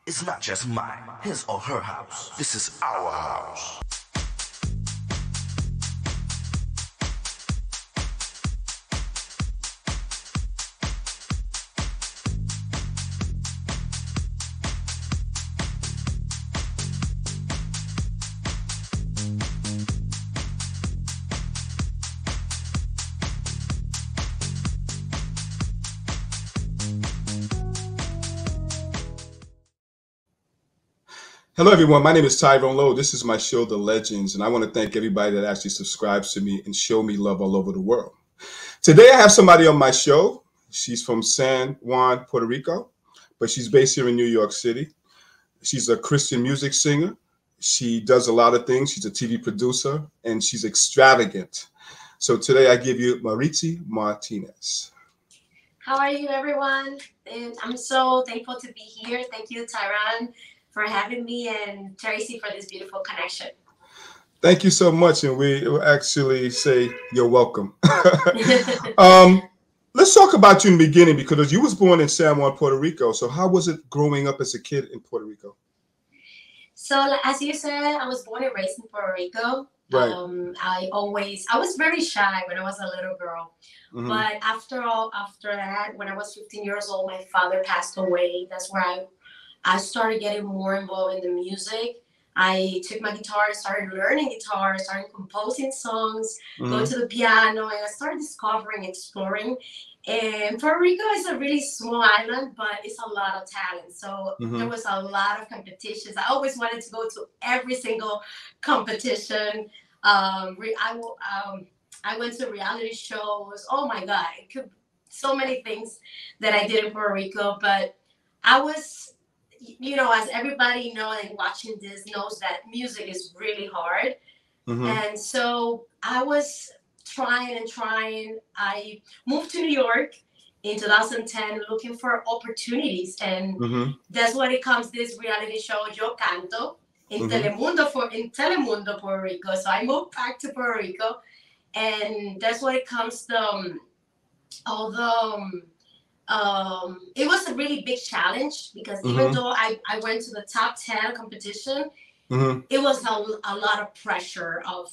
It's not just mine, his or her house. This is our house. Hello, everyone. My name is Tyrone Lowe. This is my show, The Legends, and I want to thank everybody that actually subscribes to me and show me love all over the world. Today, I have somebody on my show. She's from San Juan, Puerto Rico, but she's based here in New York City. She's a Christian music singer. She does a lot of things. She's a TV producer, and she's extravagant. So today, I give you Mirizi Martinez. How are you, everyone? And I'm so thankful to be here. Thank you, Tyrone, for having me, and Tracy for this beautiful connection. Thank you so much, and we will actually say you're welcome. Let's talk about you in the beginning, because you was born in San Juan, Puerto Rico. So how was it growing up as a kid in Puerto Rico? So as you said, I was born and raised in Puerto Rico. Right. I was very shy when I was a little girl. Mm-hmm. But after that, when I was 15 years old, my father passed away. That's where I started getting more involved in the music. I took my guitar, started learning guitar, started composing songs, going to the piano, and I started discovering, exploring. And Puerto Rico is a really small island, but it's a lot of talent. So there was a lot of competitions. I always wanted to go to every single competition. I went to reality shows. Oh my God, so many things that I did in Puerto Rico. But I was, as everybody knows and watching this knows, that music is really hard. And so I was trying and trying. I moved to New York in 2010 looking for opportunities. And that's what it comes, this reality show, Yo Canto, in Telemundo, Puerto Rico. So I moved back to Puerto Rico. And that's what it comes to, it was a really big challenge, because even though I went to the top 10 competition, it was a lot of pressure of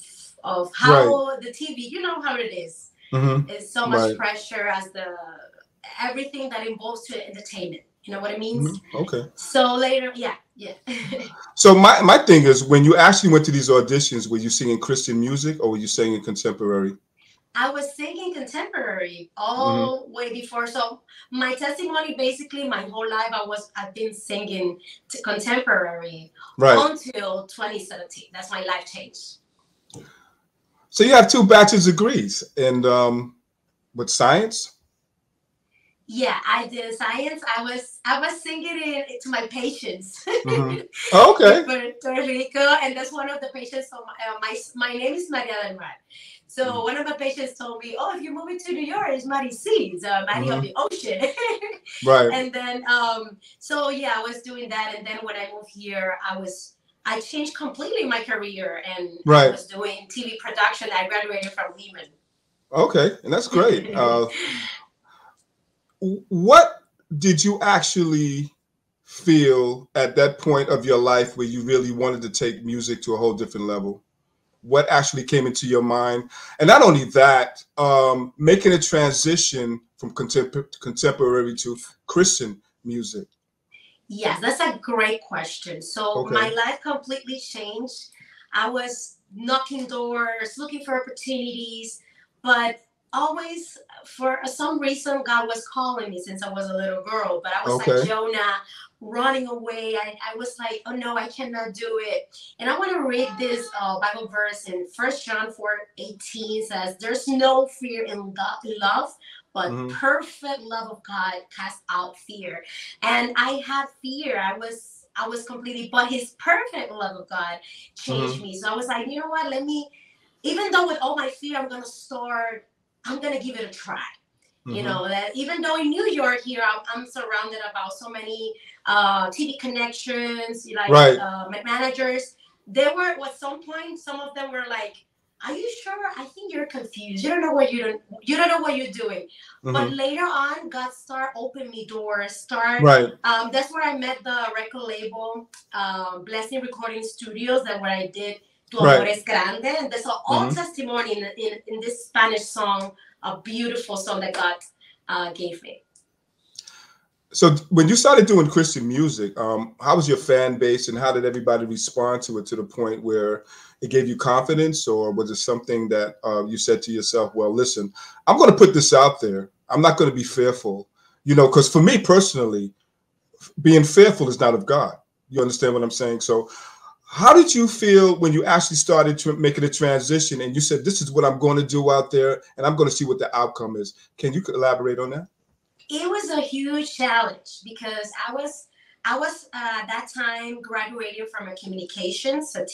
how the TV, you know how it is. It's so much pressure as everything that involves to entertainment. You know what I mean? Okay. So later, yeah. So my thing is, when you actually went to these auditions, were you singing Christian music or were you singing contemporary? I was singing contemporary all way before. So my testimony, basically, my whole life, I've been singing contemporary until 2017. That's my life change. So you have 2 bachelor's degrees in with science? Yeah, I did science. I was singing it to my patients. Oh, okay. In Puerto Rico, and that's one of the patients. So my name is Maria del Mar. So one of the patients told me, "Oh, if you're moving to New York, it's Mirizi, Mary of the ocean." Right. And then, so yeah, I was doing that, and then when I moved here, I changed completely my career, and I was doing TV production. I graduated from Lehman. Okay, and that's great. What did you actually feel at that point of your life where you really wanted to take music to a whole different level? What actually came into your mind? And not only that, making a transition from contemporary to Christian music. Yes, that's a great question. So my life completely changed. I was knocking doors, looking for opportunities, but always, for some reason, God was calling me since I was a little girl. But I was like Jonah, running away. I was like, oh no, I cannot do it. And I want to read this Bible verse in 1 John 4:18. Says, "There's no fear in love, but perfect love of God casts out fear." And I had fear. I was completely, but His perfect love of God changed me. So I was like, you know what? Even though with all my fear, I'm gonna give it a try. You know, that even though in New York here, I'm surrounded about so many TV connections, managers. They were, at some point, some of them were like, are you sure? I think you're confused. You don't know what you don't know what you're doing. But later on, God started opening me doors. Right. That's where I met the record label, Blessing Recording Studios. That where I did Tu Amor Es Grande, and there's all testimony in this Spanish song, a beautiful song that God gave me. So when you started doing Christian music, how was your fan base and how did everybody respond to it to the point where it gave you confidence, or was it something that you said to yourself, well, listen, I'm going to put this out there. I'm not going to be fearful, you know, because for me personally, being fearful is not of God. You understand what I'm saying? So how did you feel when you actually started making a transition and you said, this is what I'm going to do out there and I'm going to see what the outcome is? Can you elaborate on that? It was a huge challenge because I was that time graduating from a communications, a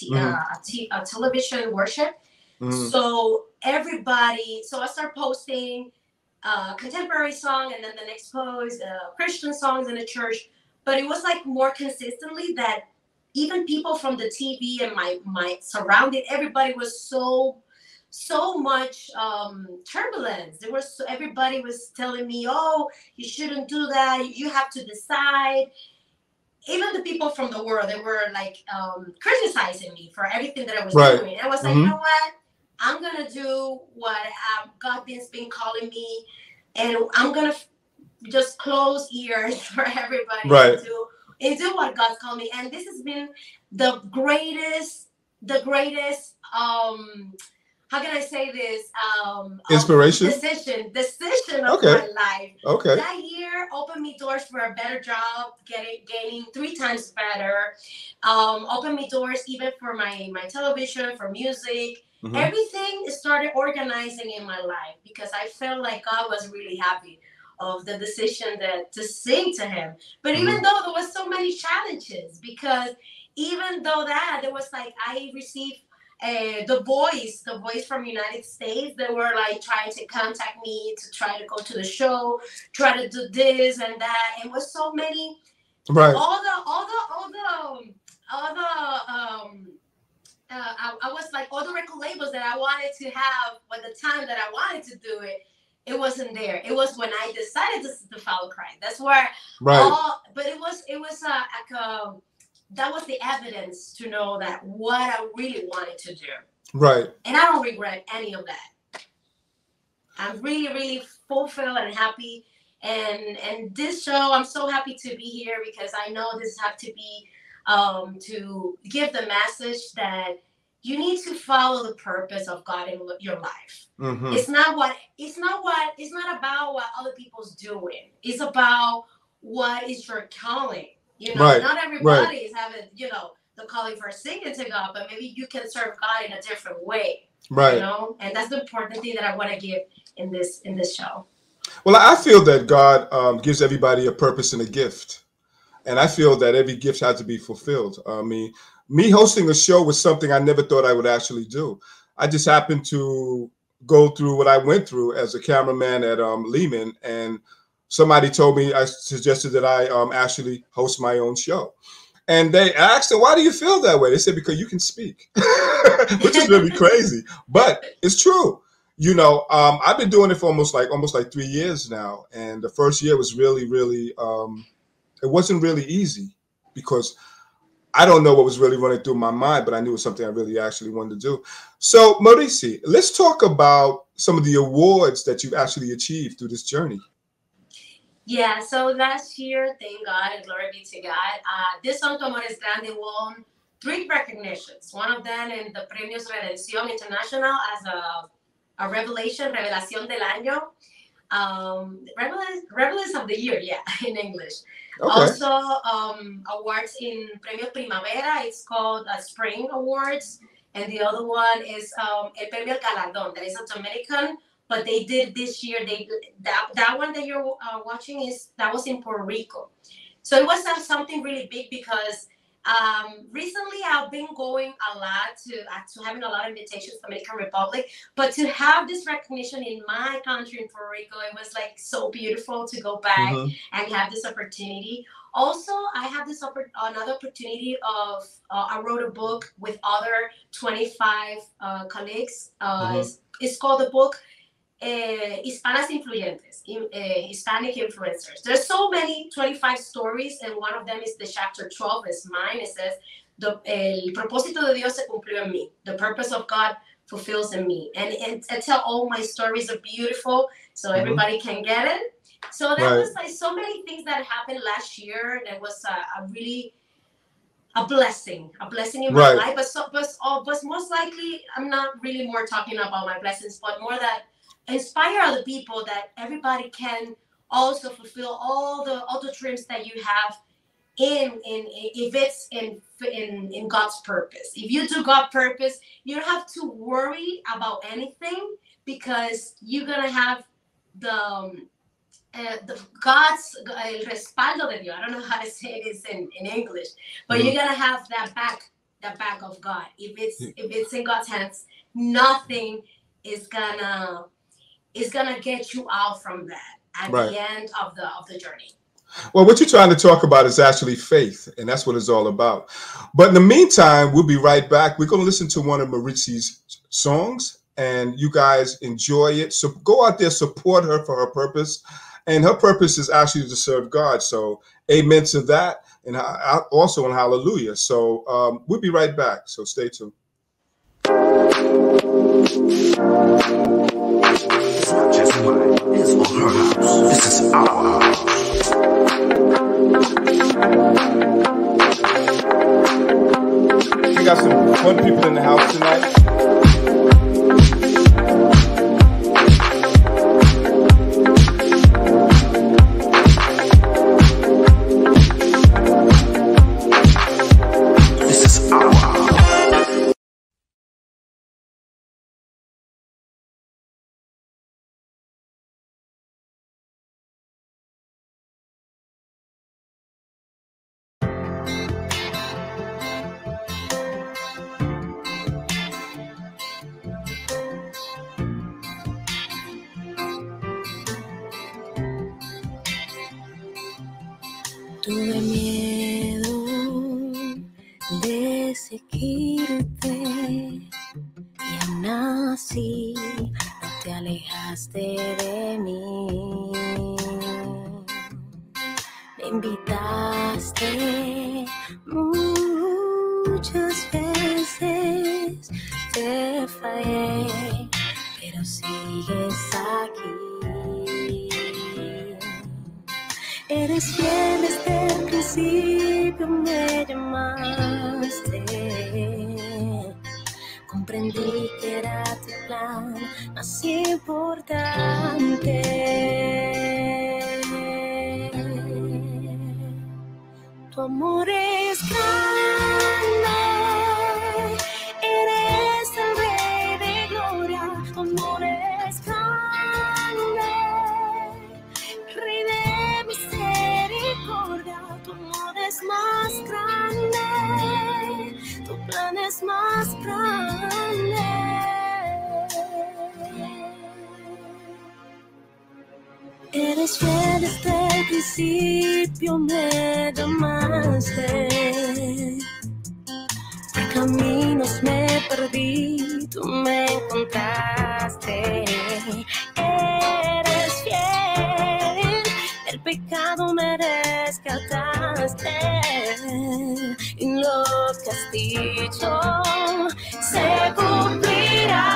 television worship. So so I started posting contemporary song, and then the next post Christian songs in the church. But it was like more consistently that even people from the TV and my surrounding, everybody was so much turbulence. Everybody was telling me, "Oh, you shouldn't do that. You have to decide." Even the people from the world, they were like criticizing me for everything that I was doing. I was like, you know what? I'm gonna do what God has been calling me, and I'm gonna just close ears for everybody and do what God's called me. And this has been the greatest how can I say this? Inspiration? Decision of my life. Okay. That year opened me doors for a better job, gaining 3 times better. Opened me doors even for my television, for music. Everything started organizing in my life because I felt like God was really happy of the decision to sing to Him. But even though there was so many challenges, because even though that, there was like, I received the voice from United States. They were like trying to contact me to try to go to the show, try to do this and that. It was so many. All I was like all the record labels that I wanted to have at the time that I wanted to do it. It wasn't there. It was when I decided to follow Christ. That's where but it was that was the evidence to know that what I really wanted to do. Right. And I don't regret any of that. I'm really, really fulfilled and happy. And this show, I'm so happy to be here because I know this has to be to give the message that you need to follow the purpose of God in your life. It's not about what other people's doing. It's about what is your calling. You know, not everybody is having, the calling for singing to God, but maybe you can serve God in a different way. Right. You know, and that's the important thing that I want to give in this show. Well, I feel that God gives everybody a purpose and a gift. And I feel that every gift has to be fulfilled. I mean, me hosting a show was something I never thought I would actually do. I just happened to go through what I went through as a cameraman at Lehman, and somebody told me, I suggested that I actually host my own show. And they asked them, why do you feel that way? They said, because you can speak, which is really crazy, but it's true. You know, I've been doing it for almost like 3 years now. And the first year was really, really, it wasn't really easy because I don't know what was really running through my mind, but I knew it was something I really actually wanted to do. So Mirizi, let's talk about some of the awards that you've actually achieved through this journey. Yeah, so last year, thank God and glory be to God, this song, Tu Amor Es Grande, won 3 recognitions. One of them in the Premios Redención International as a Revelación del Año. Revelation of the Year, yeah, in English. Okay. Also, awards in Premio Primavera, it's called Spring Awards. And the other one is El Premio Galardón, that is a Dominican. But they did this year. That one that you're watching that was in Puerto Rico. So it was something really big because recently I've been going a lot to having a lot of invitations to Dominican Republic, but to have this recognition in my country in Puerto Rico, it was like so beautiful to go back and have this opportunity. Also, I have this another opportunity of I wrote a book with other 25 colleagues. It's called the book Hispanas Influyentes, Hispanic Influencers. There's so many, 25 stories, and one of them is the chapter 12, is mine. It says, el propósito de Dios se cumplió en mí. The purpose of God fulfills in me. And I tell all my stories are beautiful, so everybody can get it. So that was like so many things that happened last year. That was a blessing in my life. But most likely, I'm not really more talking about my blessings, but more that inspire other people, that everybody can also fulfill all the dreams that you have if it's in God's purpose. If you do God's purpose, you don't have to worry about anything, because you're gonna have the God's el respaldo de Dios. I don't know how to say this in English, but you're gonna have that back of God. If it's in God's hands, nothing is gonna get you out from that at the end of the journey. Well, what you're trying to talk about is actually faith, and that's what it's all about. But in the meantime, we'll be right back. We're going to listen to one of Mirizi's songs, and you guys enjoy it. So go out there, support her for her purpose. And her purpose is actually to serve God. So amen to that, and also on hallelujah. So we'll be right back. So stay tuned. It's not just mine, it's on her house. This is our house. We got some fun people in the house tonight. Tuve miedo de seguirte y aún así no te alejaste de mí. Me invitaste muchas veces, te fallé, pero sigues aquí. Eres fiel desde el principio, me llamaste. Comprendí que era tu plan más importante. Tu amor es grande, eres el Rey de gloria. Tu amor es grande, Rey de misericordia. Tu amor es más grande, tu plan es más grande. Eres fiel desde el principio, me llamaste. Por caminos me perdí, tú me encontraste. Eres fiel, del pecado me rescataste. Y lo que has dicho se cumplirá.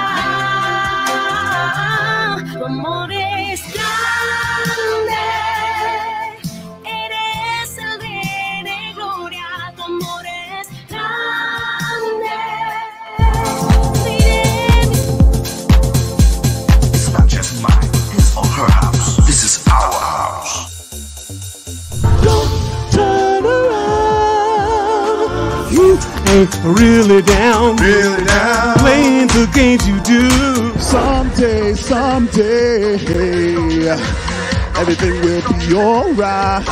Tu amor es grande, eres el Rey de gloria. Tu amor es grande. It's not just mine, it's on her house. This is our house. Don't turn around. You ain't really down. Playing the games you do. Someday, everything will be alright.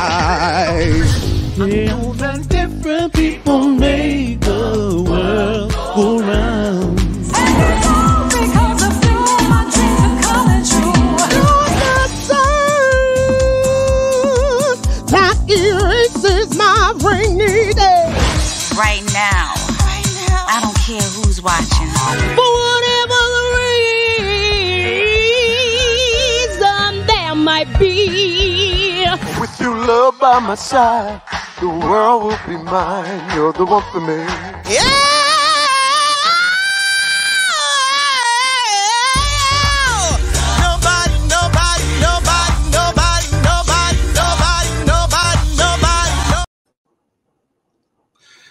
And different people make the world go round. Because of you, my dreams are coming true. That erases right now. I don't care who's watching. For whatever the reason there might be. With your love by my side, the world will be mine. You're the one for me. Yeah.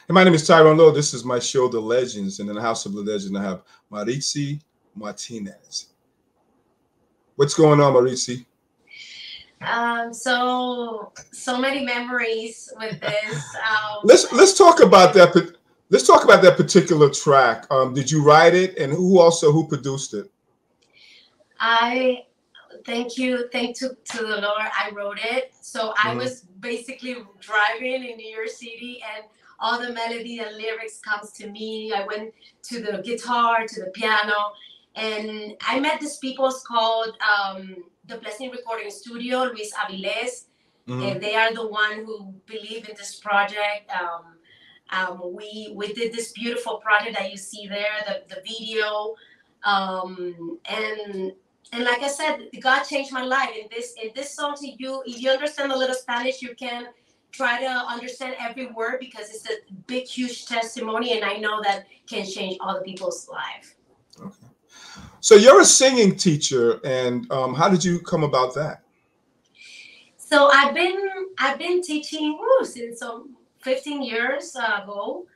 And my name is Tyrone Lowe. This is my show, The Legends. And in the House of the Legend, I have Mirizi Martinez. What's going on, Mirizi? So many memories with this. Let's talk about that. Let's talk about that particular track. Did you write it, and who produced it? Thank you to the Lord. I wrote it. So I was basically driving in New York City, and all the melody and lyrics comes to me. I went to the guitar, to the piano, and I met these people called the Blessing Recording Studio, Luis Avilés, and they are the one who believe in this project. We did this beautiful project that you see there, the video, and like I said, God changed my life. In this song, if you understand a little Spanish, you can try to understand every word because it's a big, huge testimony, and I know that can change other people's life. Okay. So you're a singing teacher, and how did you come about that? So I've been teaching since 15 years ago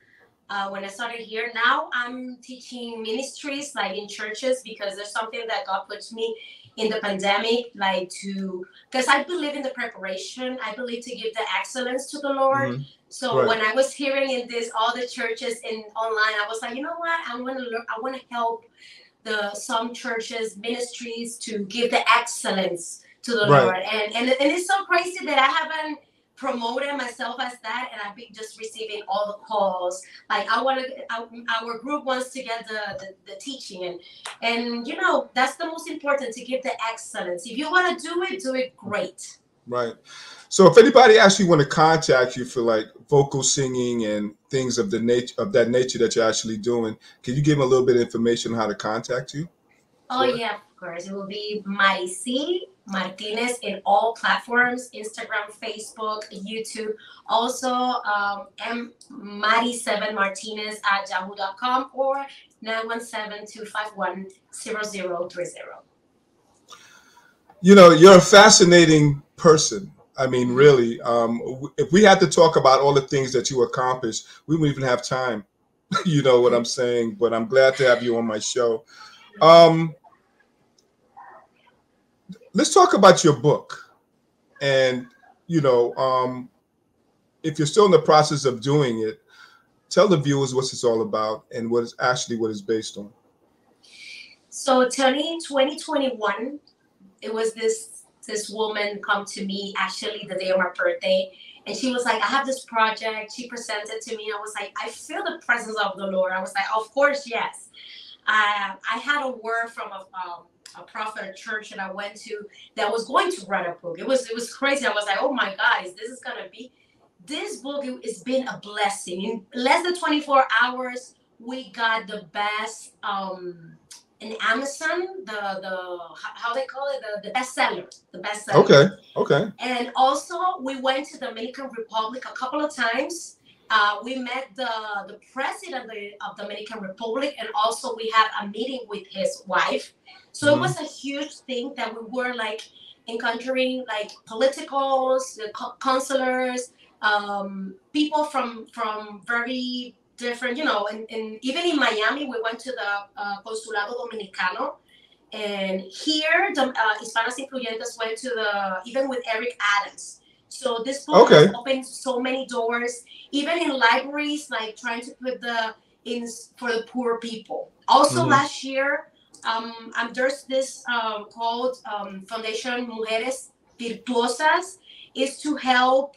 when I started here. Now I'm teaching ministries like in churches because there's something that God puts me in the pandemic, because I believe in the preparation. I believe to give the excellence to the Lord. So when I was hearing in all the churches and online, I was like, you know what? I want to help some churches, ministries to give the excellence to the Lord. And it's so crazy that I haven't promoted myself as that, and I've been just receiving all the calls. Like our group wants to get the teaching, and you know that's the most important, to give the excellence. If you want to do it great. Right. So if anybody actually want to contact you for like vocal singing and things of that nature that you're actually doing, can you give them a little bit of information on how to contact you? Oh yeah, of course. It will be Mirizi Martinez in all platforms: Instagram, Facebook, YouTube. Also, Mari7Martinez at yahoo.com or 917-251-0030. You know, you're a fascinating person. I mean, really, if we had to talk about all the things that you accomplished, we wouldn't even have time. You know what I'm saying? But I'm glad to have you on my show. Let's talk about your book. And, you know, if you're still in the process of doing it, tell the viewers what it's all about and what it's based on. So, Tony, 2021, it was this woman come to me actually the day of my birthday, and she was like, I have this project. She presented to me. I was like, I feel the presence of the Lord. I was like, of course, yes. I had a word from a prophet at church that I went to that was going to write a book. It was crazy. I was like, oh my God, this is gonna be this book. It's been a blessing. In less than 24 hours, we got the best in Amazon, how they call it, the bestseller, Okay. And also we went to the Dominican Republic a couple of times. We met the president of the Dominican Republic, and also we had a meeting with his wife. So it was a huge thing that we were like encountering like politicals, the counselors, people from very different, you know, and even in Miami, we went to the Consulado Dominicano, and here the Hispanos Influyentes went to even with Eric Adams. So this book has opened so many doors, even in libraries, like trying to put for the poor people. Also last year, there's this called Foundation Mujeres Virtuosas, is to help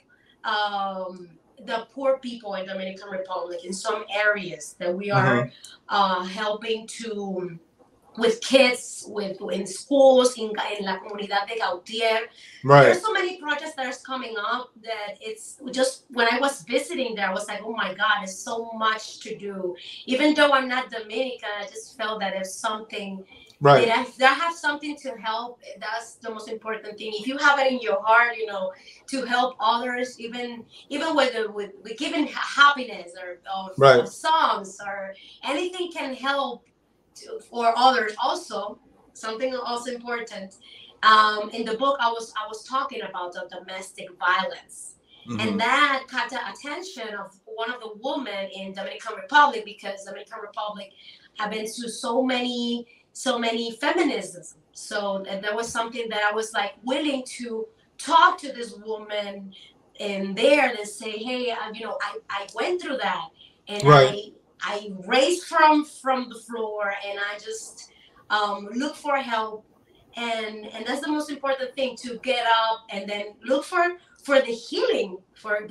the poor people in the Dominican Republic in some areas that we are helping to with kids, with in schools, in la comunidad de Gautier. Right. There's so many projects that are coming up that it's just when I was visiting there, I was like, oh my God, there's so much to do. Even though I'm not Dominican, I just felt that there's something. Right. That I have something to help. That's the most important thing. If you have it in your heart, to help others, even with giving happiness or Right. songs or anything can help for others. Also, something also important. In the book, I was talking about the domestic violence, and that caught the attention of one of the women in Dominican Republic, because Dominican Republic have been through so many feminisms. So there was something that I was like willing to talk to this woman in there and say, hey, I went through that, and Right. I raised from the floor, and I just look for help, and that's the most important thing, to get up and then look for the healing,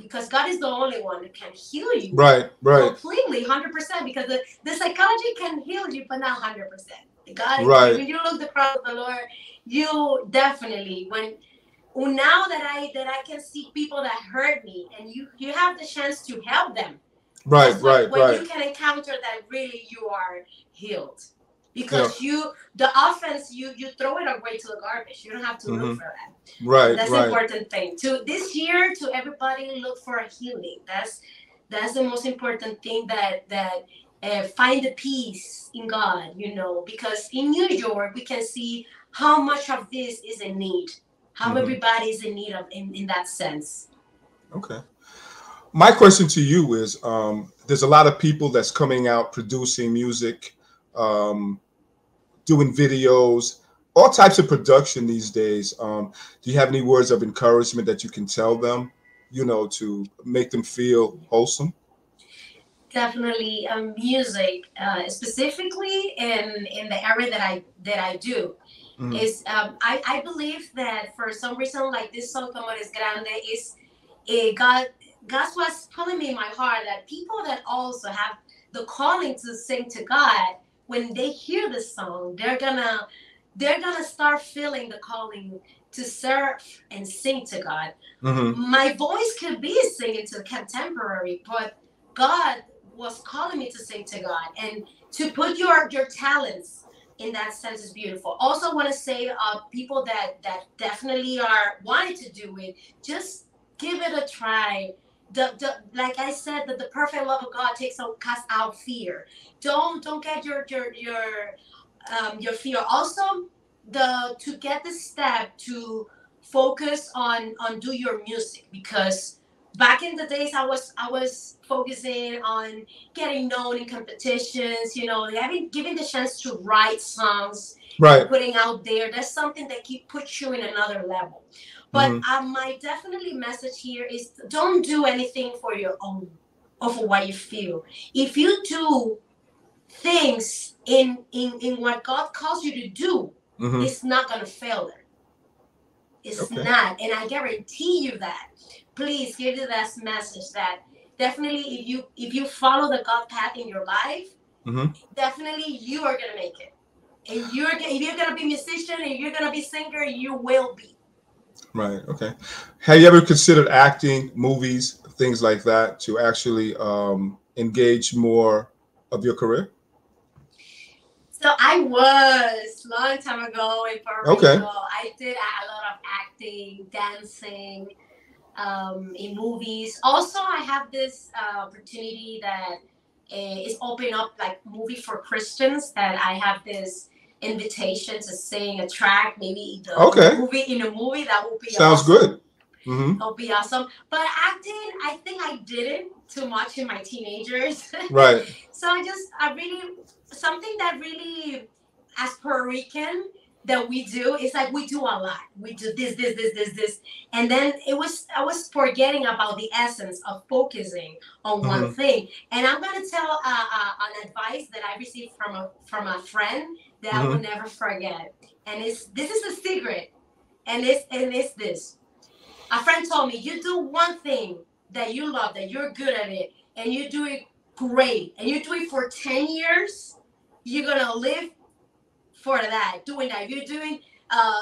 because God is the only one that can heal you. Right. Right. Completely, 100%, because the psychology can heal you, but not 100%. God, Right. when you look the cross of the Lord, you definitely, now that I can see people that hurt me, and you have the chance to help them. Right. That's Right. when Right. you can encounter that really you are healed, Yeah. because the offense, you throw it away to the garbage. You don't have to look for that. Right. That's Right. the important thing. To this year, to everybody, look for a healing. That's the most important thing. That find the peace in God. Because in New York we can see how much of this is in need. How everybody is in need of in that sense. Okay. My question to you is, there's a lot of people that's coming out producing music, um, doing videos, all types of production these days. Do you have any words of encouragement that you can tell them, to make them feel wholesome? Definitely, music, specifically in the area that I do. Is I believe that for some reason, like this song "Como Eres Grande" is God was pulling me in my heart that people that also have the calling to sing to God, when they hear the song, they're gonna start feeling the calling to serve and sing to God. My voice could be singing to contemporary, but God was calling me to sing to God, and to put your talents in that sense is beautiful. Also, want to say, people that definitely are wanting to do it, just give it a try. Like I said, that the perfect love of God casts out fear. Don't get your fear. Also, to get the step to focus on do your music, because back in the days I was focusing on getting known in competitions, having given the chance to write songs, Right. putting out there. That's something that puts you in another level. But my definitely message here is, don't do anything for your own or for what you feel. If you do things in what God calls you to do, it's not gonna fail there. It's Okay. not, and I guarantee you that. Please give you that message that definitely, if you follow the God path in your life, definitely you are gonna make it. And if you're gonna be musician and you're gonna be singer, you will be. Right. Okay. Have you ever considered acting, movies, things like that, to actually engage more of your career? So I was long time ago in Puerto Okay. Rico. I did a lot of acting, dancing, in movies. Also, I have this opportunity that is opening up like movie for Christians. That I have this invitation to sing a track, maybe Okay. in a movie. That would be Sounds awesome. good. That'll be awesome. But acting, I think I didn't too much in my teenagers. Right. So I really, something that really, as Puerto Rican, that we do, is like we do a lot. We do this, and then I was forgetting about the essence of focusing on one thing. And I'm gonna tell an advice that I received from a friend that I will never forget. And this is a secret, and it's this. A friend told me, you do one thing that you love, that you're good at it, and you do it great, and you do it for 10 years, you're gonna live for that, doing that. If you're doing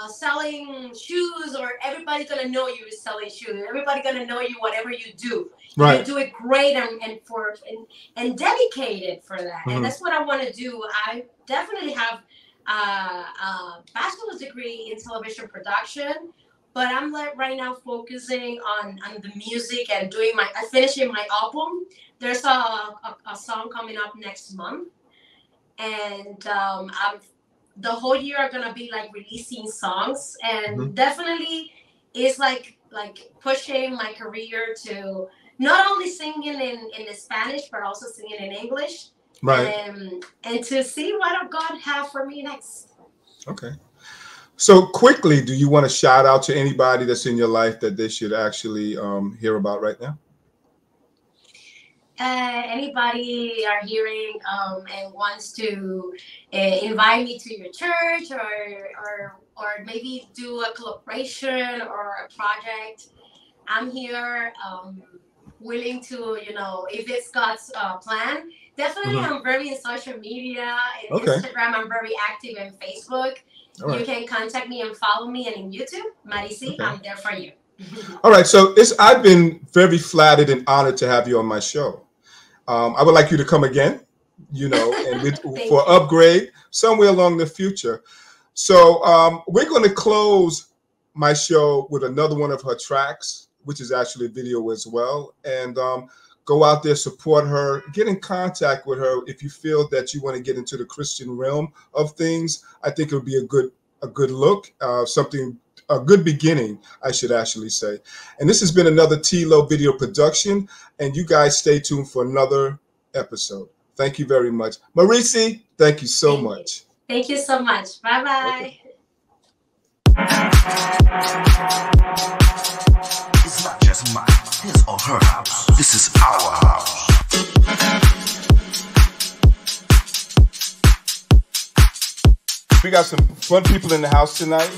selling shoes, or everybody's gonna know you're selling shoes. Everybody's gonna know you whatever you do. Right. You do it great and dedicated for that. Mm-hmm. And that's what I want to do. I definitely have a bachelor's degree in television production, but I'm like right now focusing on the music and doing finishing my album. There's a song coming up next month, and the whole year I'm gonna be like releasing songs, and definitely is like pushing my career to not only singing in Spanish but also singing in English. Right. And to see what God have for me next. Okay. So quickly, do you want to shout out to anybody that's in your life that they should actually hear about right now? Anybody are hearing and wants to invite me to your church, or maybe do a collaboration or a project, I'm here, willing to, if it's God's plan. Definitely, I'm very in social media. In Instagram, I'm very active in Facebook. Right. You can contact me and follow me, and in YouTube, Mirizi, I'm there for you. All right, so I've been very flattered and honored to have you on my show. I would like you to come again, and for upgrade somewhere along the future. So we're going to close my show with another one of her tracks, which is actually a video as well. And go out there, support her, get in contact with her if you feel that you want to get into the Christian realm of things. I think it would be a good look, a good beginning, I should actually say. And this has been another T-Lo video production, and you guys stay tuned for another episode. Thank you very much. Mirizi, thank you so much. Thank you so much. Bye-bye. Okay. It's not just mine, his or her house. This is our house. We got some fun people in the house tonight.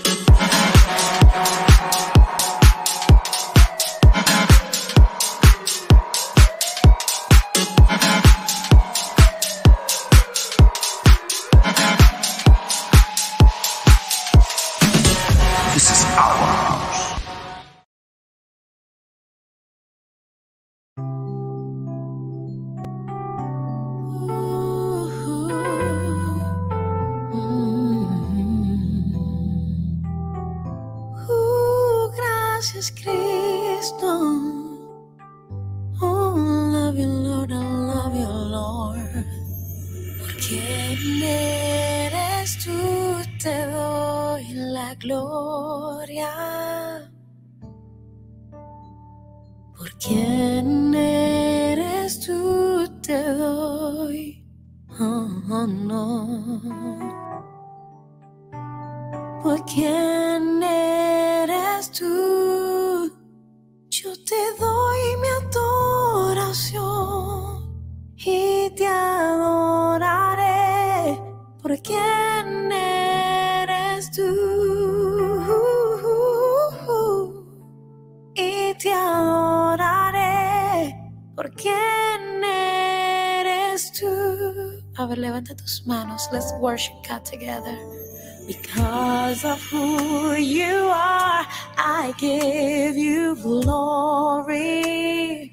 This is our house. Gracias, Cristo. Oh, I love you, Lord, I love you, Lord. ¿Quién eres tú? Te doy la gloria. ¿Por quién eres tú? Te doy, oh no. ¿Por quién eres tú? Yo te doy mi adoración y te adoraré. ¿Por quién eres tú? Y te adoraré. ¿Por quién eres tú? A ver, levanta tus manos. Let's worship God together. Because of who you are, I give you glory.